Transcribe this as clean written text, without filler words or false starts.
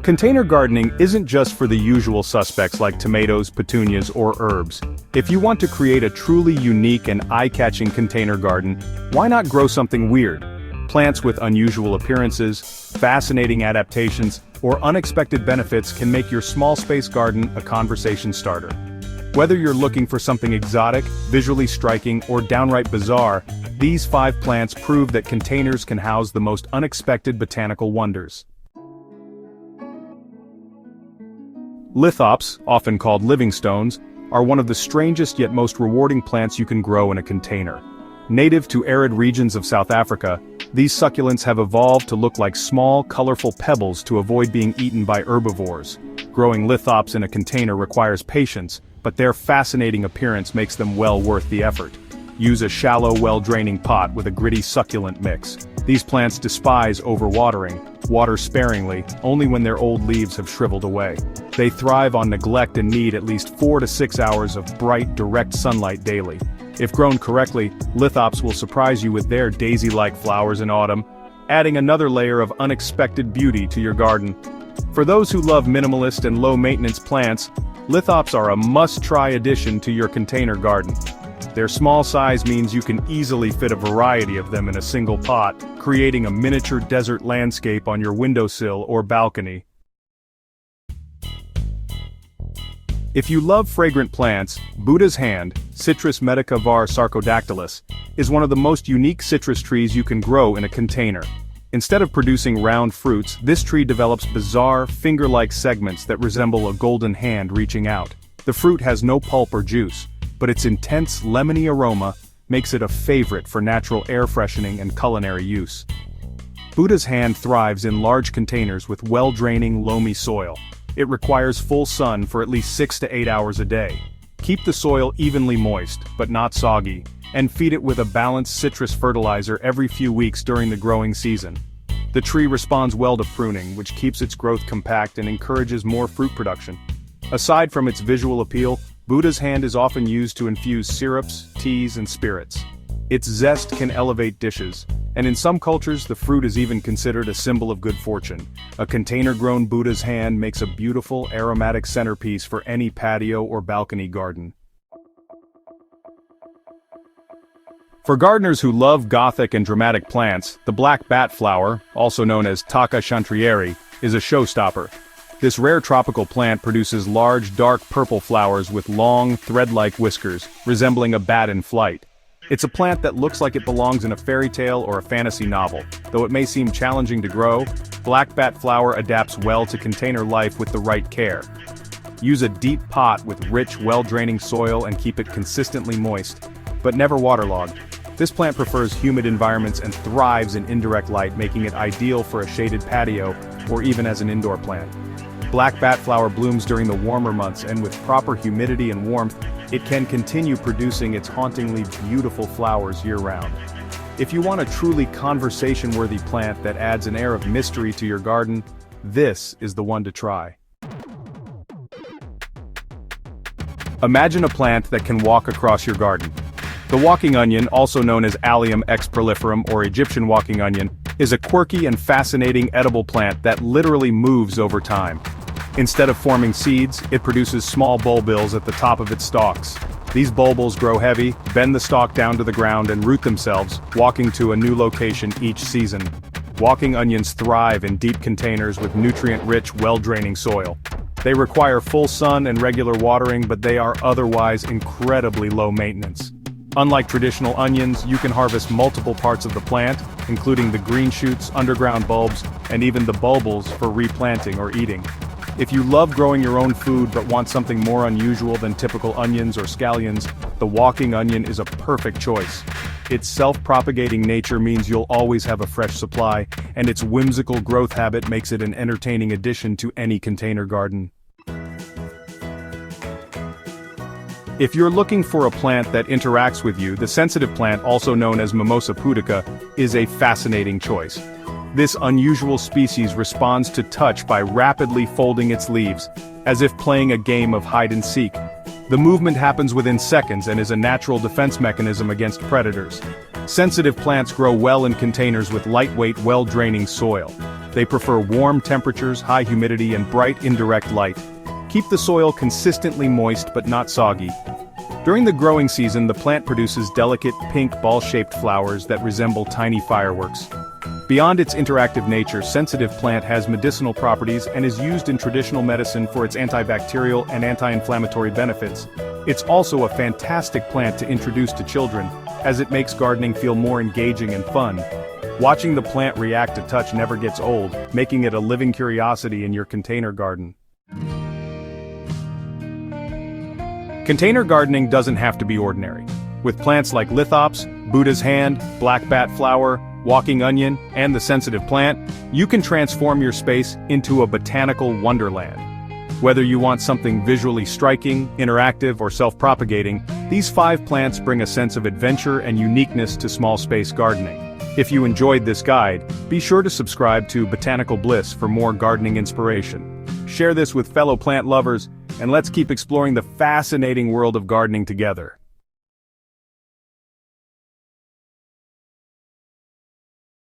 Container gardening isn't just for the usual suspects like tomatoes, petunias, or herbs. If you want to create a truly unique and eye-catching container garden, why not grow something weird? Plants with unusual appearances, fascinating adaptations, or unexpected benefits can make your small space garden a conversation starter. Whether you're looking for something exotic, visually striking, or downright bizarre, these 5 plants prove that containers can house the most unexpected botanical wonders. Lithops, often called living stones, are one of the strangest yet most rewarding plants you can grow in a container. Native to arid regions of South Africa, these succulents have evolved to look like small, colorful pebbles to avoid being eaten by herbivores. Growing lithops in a container requires patience, but their fascinating appearance makes them well worth the effort. Use a shallow, well-draining pot with a gritty succulent mix. These plants despise overwatering, water sparingly, only when their old leaves have shriveled away. They thrive on neglect and need at least 4 to 6 hours of bright, direct sunlight daily. If grown correctly, lithops will surprise you with their daisy-like flowers in autumn, adding another layer of unexpected beauty to your garden. For those who love minimalist and low-maintenance plants, lithops are a must-try addition to your container garden. Their small size means you can easily fit a variety of them in a single pot, creating a miniature desert landscape on your windowsill or balcony. If you love fragrant plants, Buddha's hand, Citrus medica var. Sarcodactylus, is one of the most unique citrus trees you can grow in a container. Instead of producing round fruits, this tree develops bizarre, finger-like segments that resemble a golden hand reaching out. The fruit has no pulp or juice, but its intense lemony aroma makes it a favorite for natural air freshening and culinary use. Buddha's hand thrives in large containers with well-draining, loamy soil. It requires full sun for at least 6 to 8 hours a day. Keep the soil evenly moist, but not soggy, and feed it with a balanced citrus fertilizer every few weeks during the growing season. The tree responds well to pruning, which keeps its growth compact and encourages more fruit production. Aside from its visual appeal, Buddha's hand is often used to infuse syrups, teas, and spirits. Its zest can elevate dishes, and in some cultures the fruit is even considered a symbol of good fortune. A container-grown Buddha's hand makes a beautiful, aromatic centerpiece for any patio or balcony garden. For gardeners who love gothic and dramatic plants, the black bat flower, also known as Taka chantrieri, is a showstopper. This rare tropical plant produces large, dark purple flowers with long, thread-like whiskers, resembling a bat in flight. It's a plant that looks like it belongs in a fairy tale or a fantasy novel. Though it may seem challenging to grow, black bat flower adapts well to container life with the right care. Use a deep pot with rich, well-draining soil and keep it consistently moist, but never waterlogged. This plant prefers humid environments and thrives in indirect light, making it ideal for a shaded patio or even as an indoor plant. Black bat flower blooms during the warmer months, and with proper humidity and warmth, it can continue producing its hauntingly beautiful flowers year-round. If you want a truly conversation-worthy plant that adds an air of mystery to your garden, this is the one to try. Imagine a plant that can walk across your garden. The walking onion, also known as Allium ex proliferum or Egyptian walking onion, is a quirky and fascinating edible plant that literally moves over time. Instead of forming seeds, it produces small bulbils at the top of its stalks. These bulbils grow heavy, bend the stalk down to the ground and root themselves, walking to a new location each season. Walking onions thrive in deep containers with nutrient-rich, well-draining soil. They require full sun and regular watering, but they are otherwise incredibly low maintenance. Unlike traditional onions, you can harvest multiple parts of the plant, including the green shoots, underground bulbs, and even the bulbils for replanting or eating. If you love growing your own food but want something more unusual than typical onions or scallions, the walking onion is a perfect choice. Its self-propagating nature means you'll always have a fresh supply, and its whimsical growth habit makes it an entertaining addition to any container garden. If you're looking for a plant that interacts with you, the sensitive plant, also known as Mimosa pudica, is a fascinating choice. This unusual species responds to touch by rapidly folding its leaves, as if playing a game of hide-and-seek. The movement happens within seconds and is a natural defense mechanism against predators. Sensitive plants grow well in containers with lightweight, well-draining soil. They prefer warm temperatures, high humidity, and bright indirect light. Keep the soil consistently moist but not soggy. During the growing season, the plant produces delicate, pink, ball-shaped flowers that resemble tiny fireworks. Beyond its interactive nature, sensitive plant has medicinal properties and is used in traditional medicine for its antibacterial and anti-inflammatory benefits. It's also a fantastic plant to introduce to children, as it makes gardening feel more engaging and fun. Watching the plant react to touch never gets old, making it a living curiosity in your container garden. Container gardening doesn't have to be ordinary. With plants like Lithops, Buddha's hand, black bat flower, walking onion, and the sensitive plant, you can transform your space into a botanical wonderland. Whether you want something visually striking, interactive, or self-propagating, these 5 plants bring a sense of adventure and uniqueness to small space gardening. If you enjoyed this guide, be sure to subscribe to Botanical Bliss for more gardening inspiration. Share this with fellow plant lovers, and let's keep exploring the fascinating world of gardening together.